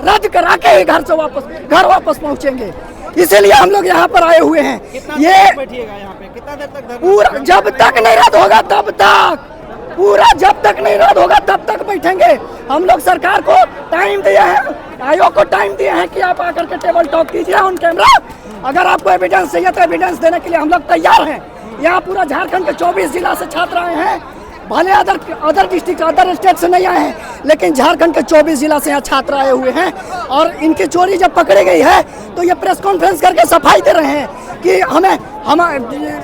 रद्द करा के ही घर वापस पहुंचेंगे। इसीलिए हम लोग यहाँ पर आए हुए हैं। ये बैठिएगा यहाँ पे कितना देर तक पूरा जब तक नहीं रद्द होगा तब तक, पूरा जब तक नहीं रद्द होगा तब तक बैठेंगे। हम लोग सरकार को टाइम दिए हैं, आयोग को टाइम दिए हैं कि आप आकर के टेबल टॉक कीजिए ऑन कैमरा। अगर आपको एविडेंस चाहिए तो एविडेंस देने के लिए हम लोग तैयार हैं। यहाँ पूरा झारखंड के 24 जिला से छात्र आए हैं, भले अदर डिस्ट्रिक्ट अदर स्टेट से नहीं आए हैं, लेकिन झारखंड के 24 जिला से यहाँ छात्र आए हुए हैं। और इनकी चोरी जब पकड़ी गई है तो ये प्रेस कॉन्फ्रेंस करके सफाई दे रहे हैं कि हम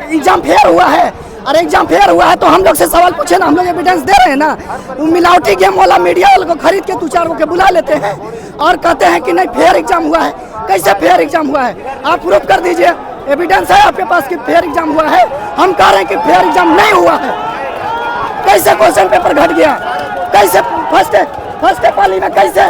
एग्जाम फेल हुआ है। और एग्जाम फेल हुआ है तो हम लोग से सवाल पूछे ना, हम लोग एविडेंस दे रहे हैं ना। वो मिलावटी गेम वाला मीडिया वाले को खरीद के 2-4 के बुला लेते हैं और कहते हैं कि नहीं फेयर एग्जाम हुआ है। कैसे फेयर एग्जाम हुआ है? आप प्रूफ कर दीजिए, एविडेंस है आपके पास कि फेयर एग्जाम हुआ है। हम कह रहे हैं कि फेयर एग्जाम नहीं हुआ है। कैसे क्वेश्चन पेपर घट गया? कैसे फर्स्ट पाली में कैसे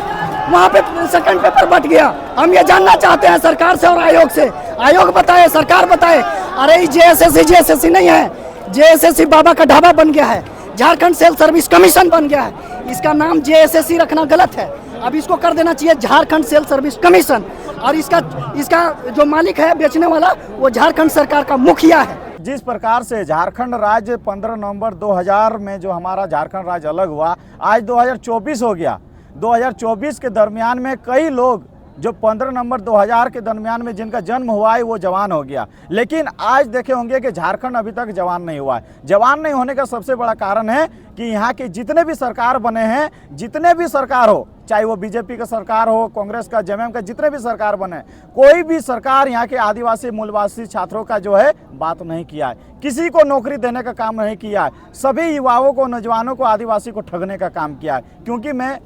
वहाँ पे सेकंड पेपर बट गया? हम ये जानना चाहते हैं सरकार से और आयोग से। आयोग बताए, सरकार बताए। अरे जेएसएससी नहीं है, जेएसएससी बाबा का ढाबा बन गया है, झारखंड सेल सर्विस कमीशन बन गया है। इसका नाम जेएसएससी रखना गलत है, अब इसको कर देना चाहिए झारखंड सेल सर्विस कमीशन। और इसका जो मालिक है बेचने वाला वो झारखंड सरकार का मुखिया है। जिस प्रकार से झारखंड राज्य 15 नवंबर 2000 में जो हमारा झारखंड राज्य अलग हुआ, आज 2024 हो गया। 2024 के दरमियान में कई लोग जो 15 नवंबर 2000 के दरमियान में जिनका जन्म हुआ है वो जवान हो गया, लेकिन आज देखे होंगे कि झारखंड अभी तक जवान नहीं हुआ है। जवान नहीं होने का सबसे बड़ा कारण है कि यहाँ के जितने भी सरकार बने हैं, जितने भी सरकार हो, चाहे वो बीजेपी का सरकार हो, कांग्रेस का, जेएमएम का, जितने भी सरकार बने, कोई भी सरकार यहाँ के आदिवासी मूलवासी छात्रों का जो है बात नहीं किया है। किसी को नौकरी देने का काम नहीं किया है। सभी युवाओं को, नौजवानों को, आदिवासी को ठगने का काम किया है। क्योंकि मैं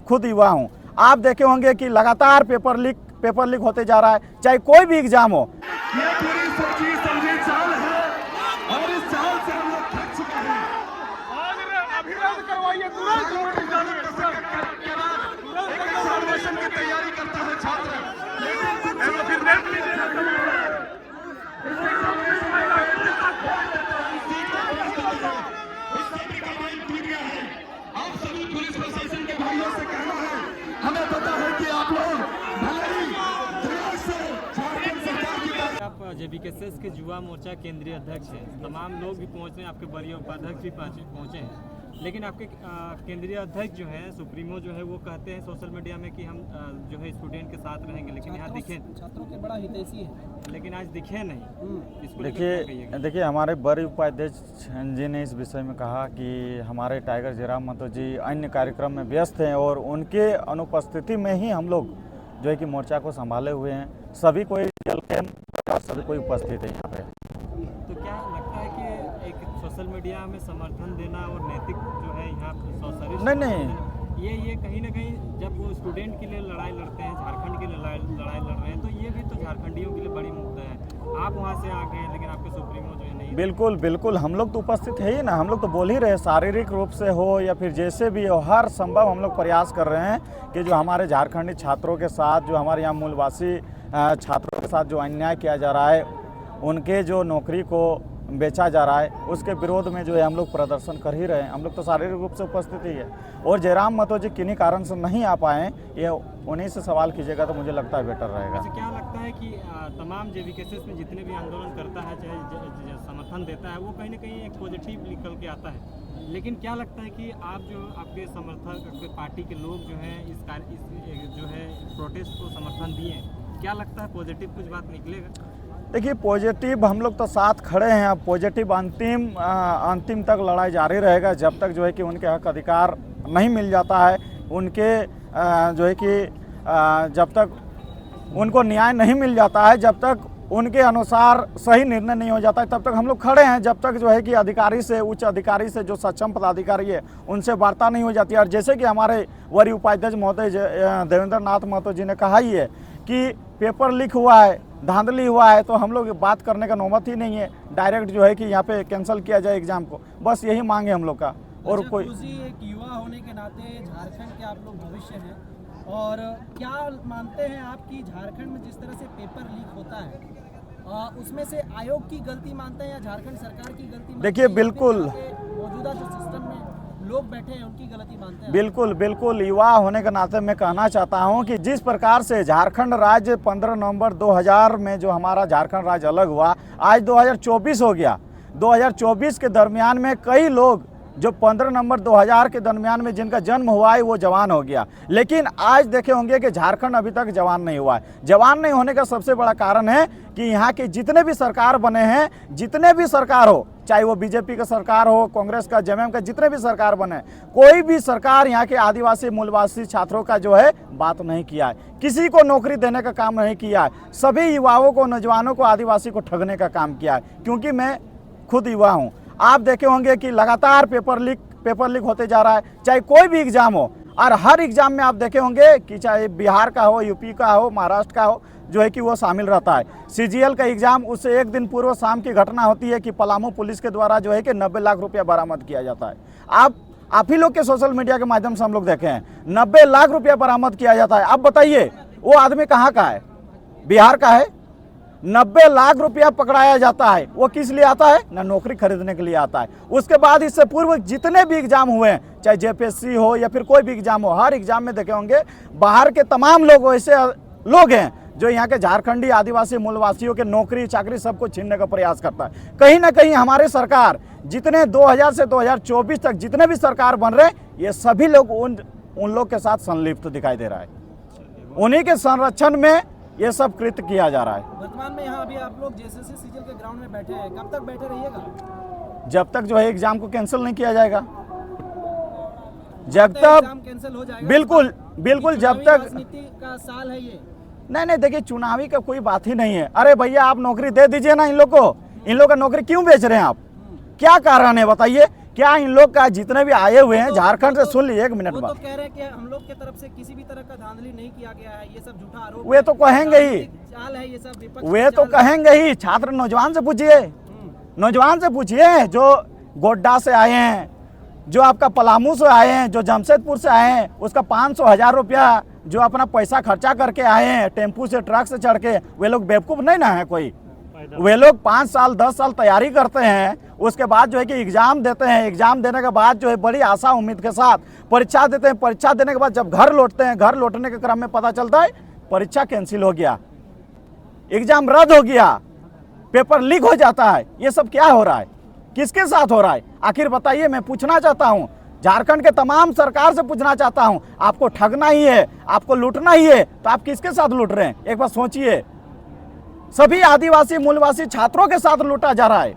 खुद युवा हूँ, आप देखे होंगे कि लगातार पेपर लीक होते जा रहा है, चाहे कोई भी एग्जाम हो। ये पूरी सोची समझी चाल है और इस चाल से हम लोग थक चुके हैं। अभिवादन करवाइए तुरंत एग्जामिनेशन की तैयारी करता है छात्र, आप सभी पुलिस प्रशासन के भाइयों से कहना है, हमें पता है कि आप लोग भले ही दिमाग से झारखंड सरकार की आप जेबीकेएसएस के युवा मोर्चा केंद्रीय अध्यक्ष हैं, तमाम लोग भी पहुंच रहे हैं, आपके वरीय उपाध्यक्ष भी पहुंचे हैं, लेकिन आपके केंद्रीय अध्यक्ष जो हैं, सुप्रीमो जो है, वो कहते हैं सोशल मीडिया में कि हम जो है स्टूडेंट के साथ रहेंगे, लेकिन यहाँ दिखे छात्रों के बड़ा हितैषी है, लेकिन आज दिखे नहीं। इसको देखिए हमारे वरीय उपाध्यक्ष जी ने इस विषय में कहा कि हमारे टाइगर जयराम महतो जी अन्य कार्यक्रम में व्यस्त हैं और उनके अनुपस्थिति में ही हम लोग जो है कि मोर्चा को संभाले हुए हैं। सभी कोई जल कैंप और सभी कोई उपस्थित है यहाँ पे। तो क्या लगता है कि एक सोशल मीडिया में समर्थन देना और नैतिक जो है यहाँ नहीं, ये कहीं ना कहीं जब वो स्टूडेंट के लिए लड़ाई लड़ते हैं, झारखंड के लिए लड़ाई लड़ रहे हैं, तो ये भी तो झारखंडियों के लिए बड़ी मुद्दा है। आप वहाँ से आ गए, लेकिन आपके सुप्रीमो जो है नहीं। बिल्कुल हम लोग तो उपस्थित है ही ना। हम लोग तो बोल ही रहे, शारीरिक रूप से हो या फिर जैसे भी हो, हर संभव हम लोग प्रयास कर रहे हैं कि जो हमारे झारखंडी छात्रों के साथ, जो हमारे यहाँ मूलवासी छात्रों के साथ जो अन्याय किया जा रहा है, उनके जो नौकरी को बेचा जा रहा है, उसके विरोध में जो है हम लोग प्रदर्शन कर ही रहे हैं। हम लोग तो शारीरिक रूप से उपस्थित ही है। और जयराम महतो जी किन्हीं कारण से नहीं आ पाए, ये उन्हीं से सवाल कीजिएगा तो मुझे लगता है बेटर रहेगा। अच्छा, क्या लगता है कि तमाम जेबीकेएसएस में जितने भी आंदोलन करता है, चाहे समर्थन देता है, वो कहीं ना कहीं एक पॉजिटिव निकल के आता है, लेकिन क्या लगता है कि आप जो आपके समर्थक, आपके पार्टी के लोग जो हैं इस जो है प्रोटेस्ट को समर्थन दिए, क्या लगता है पॉजिटिव कुछ बात निकलेगा? देखिए पॉजिटिव हम लोग तो साथ खड़े हैं। अब पॉजिटिव अंतिम तक लड़ाई जारी रहेगा जब तक जो है कि उनके हक अधिकार नहीं मिल जाता है, उनके जो है कि जब तक उनको न्याय नहीं मिल जाता है, जब तक उनके अनुसार सही निर्णय नहीं हो जाता है, तब तक हम लोग खड़े हैं। जब तक जो है कि अधिकारी से, उच्च अधिकारी से, जो सक्षम पदाधिकारी है, उनसे वार्ता नहीं हो जाती है। और जैसे कि हमारे वरीय उपाध्यक्ष महोदय देवेंद्र नाथ महतो जी ने कहा ही है कि पेपर लीक हुआ है, धांधली हुआ है, तो हम लोग बात करने का नौबत ही नहीं है। डायरेक्ट जो है कि यहाँ पे कैंसिल किया जाए एग्जाम को, बस यही मांग है हम लोग का। और कोई एक युवा होने के नाते झारखंड के आप लोग भविष्य हैं, और क्या मानते हैं आप कि झारखंड में जिस तरह से पेपर लीक होता है, उसमें से आयोग की गलती मानते हैं या झारखंड सरकार की गलती? देखिए बिल्कुल मौजूदा जो सिस्टम में लोग बैठे हैं उनकी गलती मानते हैं? बिल्कुल बिल्कुल, युवा होने के नाते मैं कहना चाहता हूं कि जिस प्रकार से झारखंड राज्य 15 नवंबर 2000 में जो हमारा झारखंड राज्य अलग हुआ, आज 2024 हो गया। 2024 के दरमियान में कई लोग जो 15 नवंबर 2000 के दरमियान में जिनका जन्म हुआ है वो जवान हो गया, लेकिन आज देखे होंगे कि झारखंड अभी तक जवान नहीं हुआ है। जवान नहीं होने का सबसे बड़ा कारण है कि यहाँ के जितने भी सरकार बने हैं, जितने भी सरकार हो, चाहे वो बीजेपी का सरकार हो, कांग्रेस का, जेएमएम का, जितने भी सरकार बने, कोई भी सरकार यहाँ के आदिवासी मूलवासी छात्रों का जो है बात नहीं किया है, किसी को नौकरी देने का काम नहीं किया है। सभी युवाओं को, नौजवानों को, आदिवासी को ठगने का काम किया है। क्योंकि मैं खुद युवा हूँ, आप देखे होंगे कि लगातार पेपर लीक होते जा रहा है, चाहे कोई भी एग्जाम हो, और हर एग्जाम में आप देखे होंगे कि चाहे बिहार का हो, यूपी का हो, महाराष्ट्र का हो, जो है कि वो शामिल रहता है। सीजीएल का एग्जाम, उससे एक दिन पूर्व शाम की घटना होती है कि पलामू पुलिस के द्वारा जो है कि 90 लाख रुपया बरामद किया जाता है। आप ही लोग के सोशल मीडिया के माध्यम से हम लोग देखे हैं, 90 लाख रुपया बरामद किया जाता है। अब बताइए वो आदमी कहाँ का है? बिहार का है। 90 लाख रुपया पकड़ाया जाता है, वो किस लिए आता है? ना नौकरी खरीदने के लिए आता है। उसके बाद इससे पूर्व जितने भी एग्जाम हुए हैं, चाहे जेपीएससी हो या फिर कोई भी एग्जाम हो, हर एग्जाम में देखे होंगे बाहर के तमाम लोग ऐसे लोग हैं जो यहाँ के झारखंडी आदिवासी मूलवासियों के नौकरी चाकरी सबको छीनने का प्रयास करता है। कहीं ना कहीं हमारी सरकार, जितने 2000 से 2024 तक जितने भी सरकार बन रहे, ये सभी लोग उन लोग के साथ संलिप्त दिखाई दे रहा है। उन्हीं के संरक्षण में ये सब कृत्य किया जा रहा है। वर्तमान में यहाँ अभी आप लोग जेएसएससी सीजीएल के ग्राउंड में बैठे हैं, कब तक बैठे रहिएगा? जब तक जो है एग्जाम को कैंसिल नहीं किया जाएगा, जब एग्जाम तक कैंसिल हो जाएगा। बिल्कुल जब तक। राजनीति का साल है ये। नहीं, देखिए चुनावी का कोई बात ही नहीं है। अरे भैया आप नौकरी दे दीजिए ना इन लोग को। इन लोग का नौकरी क्यों बेच रहे हैं आप? क्या कारण है बताइए? क्या इन लोग का जितने भी आए हुए हैं झारखंड से, सुन लीजिए एक मिनट वो बाद, तो कह रहे हैं कि हम लोग की तरफ से किसी भी तरह का धांधली नहीं किया गया है, ये सब झूठा आरोप वे तो कहेंगे ही, चाल है ये सब, विपक्ष वे की तो चाल है। कहेंगे ही। छात्र नौजवान से पूछिए, नौजवान से पूछिए जो गोड्डा से आए हैं, जो आपका पलामू से आए हैं, जो जमशेदपुर से आए हैं, उसका 500,000 रुपया जो अपना पैसा खर्चा करके आए हैं टेम्पू से, ट्रक से चढ़ के, वे लोग बेवकूफ़ नहीं ना है कोई। वे लोग 5 साल 10 साल तैयारी करते हैं, उसके बाद जो है कि एग्जाम देते हैं, एग्जाम देने के बाद जो है बड़ी आशा उम्मीद के साथ परीक्षा देते हैं। परीक्षा देने के बाद जब घर लौटते हैं, घर लौटने के क्रम में पता चलता है परीक्षा कैंसिल हो गया, एग्जाम रद्द हो गया, पेपर लीक हो जाता है। ये सब क्या हो रहा है? किसके साथ हो रहा है? आखिर बताइए। मैं पूछना चाहता हूँ, झारखंड के तमाम सरकार से पूछना चाहता हूँ, आपको ठगना ही है, आपको लूटना ही है, तो आप किसके साथ लूट रहे हैं? एक बार सोचिए। सभी आदिवासी मूलवासी छात्रों के साथ लूटा जा रहा है।